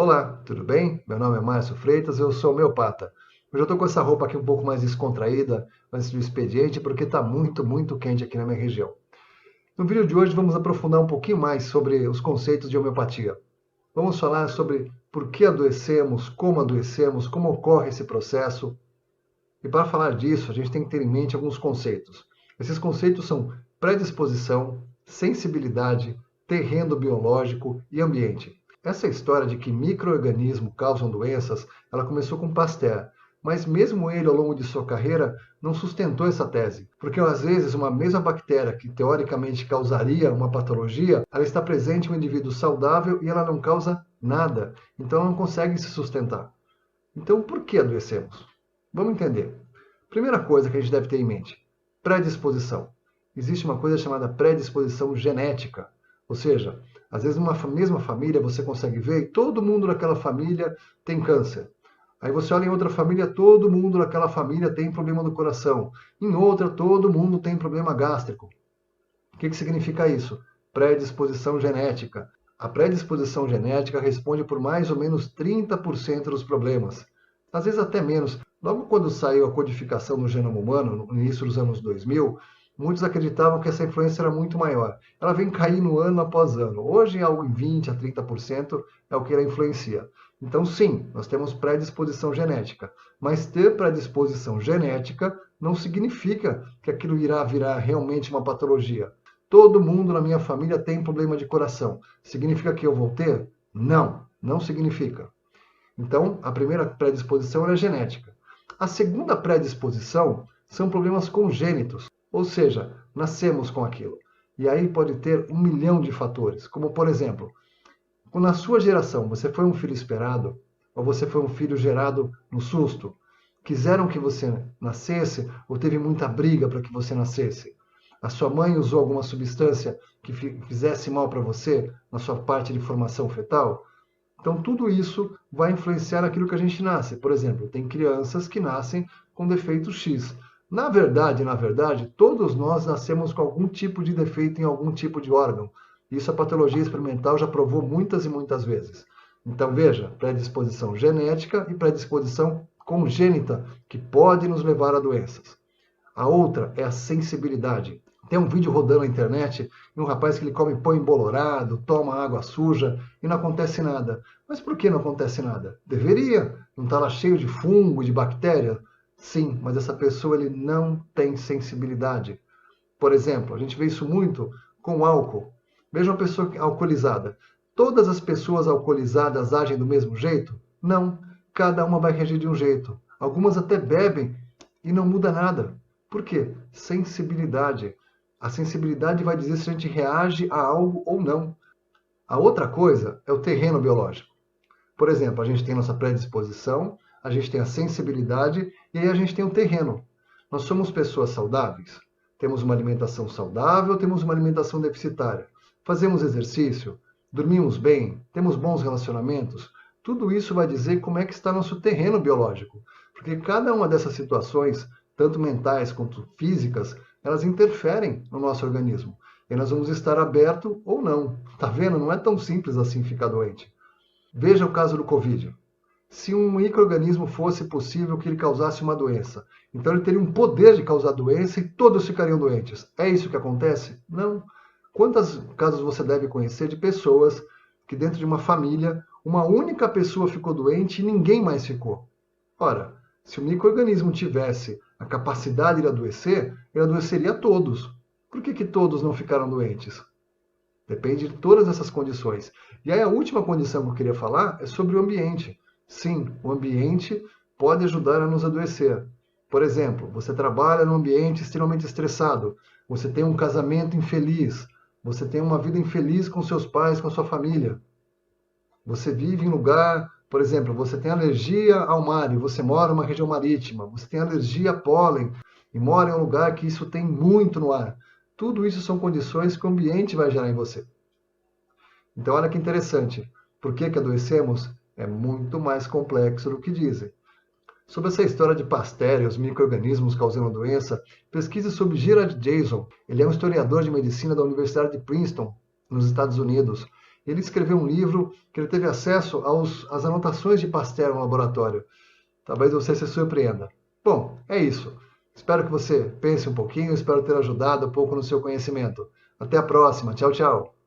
Olá, tudo bem? Meu nome é Márcio Freitas, eu sou homeopata. Hoje eu estou com essa roupa aqui um pouco mais descontraída antes do expediente, porque está muito quente aqui na minha região. No vídeo de hoje vamos aprofundar um pouquinho mais sobre os conceitos de homeopatia. Vamos falar sobre por que adoecemos, como ocorre esse processo. E para falar disso, a gente tem que ter em mente alguns conceitos. Esses conceitos são predisposição, sensibilidade, terreno biológico e ambiente. Essa história de que micro-organismos causam doenças, ela começou com Pasteur, mas mesmo ele, ao longo de sua carreira, não sustentou essa tese, porque às vezes uma mesma bactéria que teoricamente causaria uma patologia, ela está presente em um indivíduo saudável e ela não causa nada, então ela não consegue se sustentar. Então, por que adoecemos? Vamos entender. Primeira coisa que a gente deve ter em mente: predisposição. Existe uma coisa chamada predisposição genética, ou seja, às vezes numa mesma família você consegue ver que todo mundo naquela família tem câncer. Aí você olha em outra família, todo mundo naquela família tem problema do coração. Em outra, todo mundo tem problema gástrico. O que significa isso? Predisposição genética. A predisposição genética responde por mais ou menos 30% dos problemas. Às vezes até menos. Logo quando saiu a codificação do genoma humano, no início dos anos 2000, muitos acreditavam que essa influência era muito maior. Ela vem caindo ano após ano. Hoje, algo em 20% a 30% é o que ela influencia. Então, sim, nós temos predisposição genética. Mas ter predisposição genética não significa que aquilo irá virar realmente uma patologia. Todo mundo na minha família tem problema de coração. Significa que eu vou ter? Não, não significa. Então, a primeira predisposição é genética. A segunda predisposição são problemas congênitos, ou seja, nascemos com aquilo. E aí pode ter 1 milhão de fatores, como por exemplo, na sua geração você foi um filho esperado, ou você foi um filho gerado no susto, quiseram que você nascesse, ou teve muita briga para que você nascesse. A sua mãe usou alguma substância que fizesse mal para você na sua parte de formação fetal? Então, tudo isso vai influenciar naquilo que a gente nasce. Por exemplo, tem crianças que nascem com defeito X. Na verdade, todos nós nascemos com algum tipo de defeito em algum tipo de órgão. Isso a patologia experimental já provou muitas e muitas vezes. Então, veja, predisposição genética e predisposição congênita, que pode nos levar a doenças. A outra é a sensibilidade. Tem um vídeo rodando na internet de um rapaz que ele come pão embolorado, toma água suja e não acontece nada. Mas por que não acontece nada? Deveria. Não está lá cheio de fungo, de bactéria? Sim, mas essa pessoa ele não tem sensibilidade. Por exemplo, a gente vê isso muito com álcool. Veja uma pessoa alcoolizada. Todas as pessoas alcoolizadas agem do mesmo jeito? Não. Cada uma vai reagir de um jeito. Algumas até bebem e não muda nada. Por quê? Sensibilidade. A sensibilidade vai dizer se a gente reage a algo ou não. A outra coisa é o terreno biológico. Por exemplo, a gente tem nossa predisposição, a gente tem a sensibilidade e aí a gente tem o terreno. Nós somos pessoas saudáveis? Temos uma alimentação saudável, temos uma alimentação deficitária. Fazemos exercício? Dormimos bem? Temos bons relacionamentos? Tudo isso vai dizer como é que está nosso terreno biológico. Porque cada uma dessas situações, tanto mentais quanto físicas, elas interferem no nosso organismo. E nós vamos estar aberto ou não. Tá vendo? Não é tão simples assim ficar doente. Veja o caso do Covid. Se um micro-organismo fosse possível que ele causasse uma doença, então ele teria um poder de causar doença e todos ficariam doentes. É isso que acontece? Não. Quantos casos você deve conhecer de pessoas que dentro de uma família, uma única pessoa ficou doente e ninguém mais ficou? Ora, se o micro-organismo tivesse a capacidade de adoecer, ele adoeceria a todos. Por que todos não ficaram doentes? Depende de todas essas condições. E aí a última condição que eu queria falar é sobre o ambiente. Sim, o ambiente pode ajudar a nos adoecer. Por exemplo, você trabalha num ambiente extremamente estressado, você tem um casamento infeliz, você tem uma vida infeliz com seus pais, com a sua família. Você vive em lugar, por exemplo, você tem alergia ao mar e você mora numa região marítima, você tem alergia a pólen e mora em um lugar que isso tem muito no ar. Tudo isso são condições que o ambiente vai gerar em você. Então, olha que interessante. Por que adoecemos? É muito mais complexo do que dizem. Sobre essa história de Pasteur e os micro-organismos causando doença, pesquise sobre Gerard Jason. Ele é um historiador de medicina da Universidade de Princeton, nos Estados Unidos. Ele escreveu um livro que ele teve acesso às anotações de Pasteur no laboratório. Talvez você se surpreenda. Bom, é isso. Espero que você pense um pouquinho, espero ter ajudado um pouco no seu conhecimento. Até a próxima. Tchau, tchau.